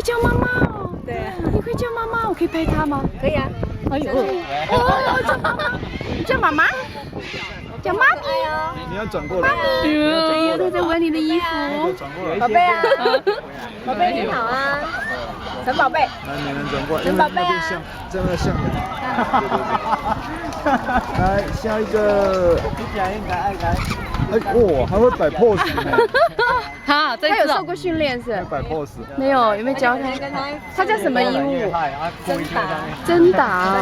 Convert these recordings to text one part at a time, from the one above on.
叫妈妈哦。对啊。你会叫妈妈，我可以拍它吗？可以啊。哎呦，哦，叫妈妈，叫妈妈，叫妈咪。你要转过来。哎，他在闻你的衣服。转过来。宝贝啊，宝贝你好啊，陈宝贝。来，你能转过来，陈宝贝啊，这样像的。来，下一个。哎，哇，还会摆 pose 呢。他有受过训练是？摆 pose。没有，有没有教他？他叫什么鹦鹉？真达。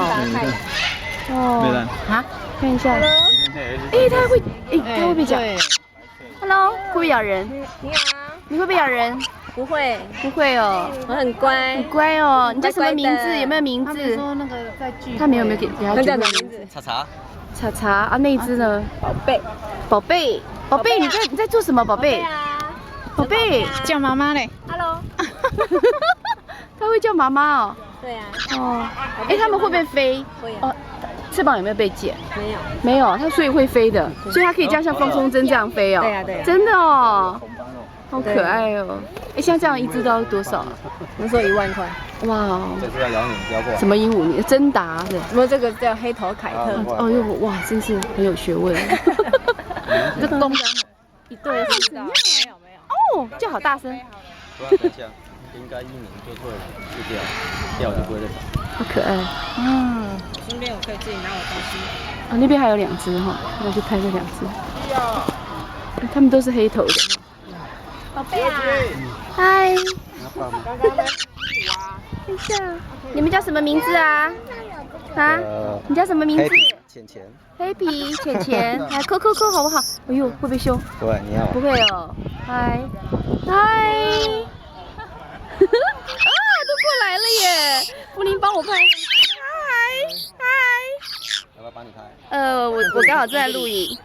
哦。啊，看一下。哎，他会，他会不会讲 ？Hello，会不会咬人？你好啊。你会不会咬人？不会，不会哦。我很乖。很乖哦。你叫什么名字？有没有名字？说那个在剧。他没有给他叫什么名字？查查。查查啊，那一只呢？宝贝。宝贝，宝贝，你在做什么？宝贝。宝贝，叫妈妈嘞。Hello。他会叫妈妈哦。对啊。哦。哎，他们会不会飞？会。哦，翅膀有没有被剪？没有。没有，它所以会飞的，所以它可以这样像风风筝这样飞哦。对啊对啊。真的哦。好可爱哦！哎，像这样一只都要多少啊？我说1万块。哇哦！这是要咬你，不要过来。什么鹦鹉？你真达的？什么这个叫黑头凯特？哦呦，哇，真是很有学问。这公的，一对是怎样？没有。哦，叫好大声。不要再讲，应该1年就会去掉，掉就不会再长。好可爱。嗯，顺便我可以自己拿我东西。啊，那边还有2只哈，那就拍这2只。他们都是黑头的。宝贝啊。嗨。刚刚呢？等一下，你们叫什么名字啊？啊？你叫什么名字？浅浅。黑皮浅浅，来扣扣扣好不好？哎呦，会不会凶？不会，你好。不会哦。嗨，嗨。啊，都过来了耶！福林帮我拍。嗨，嗨。要不要帮你拍？我刚好正在录影。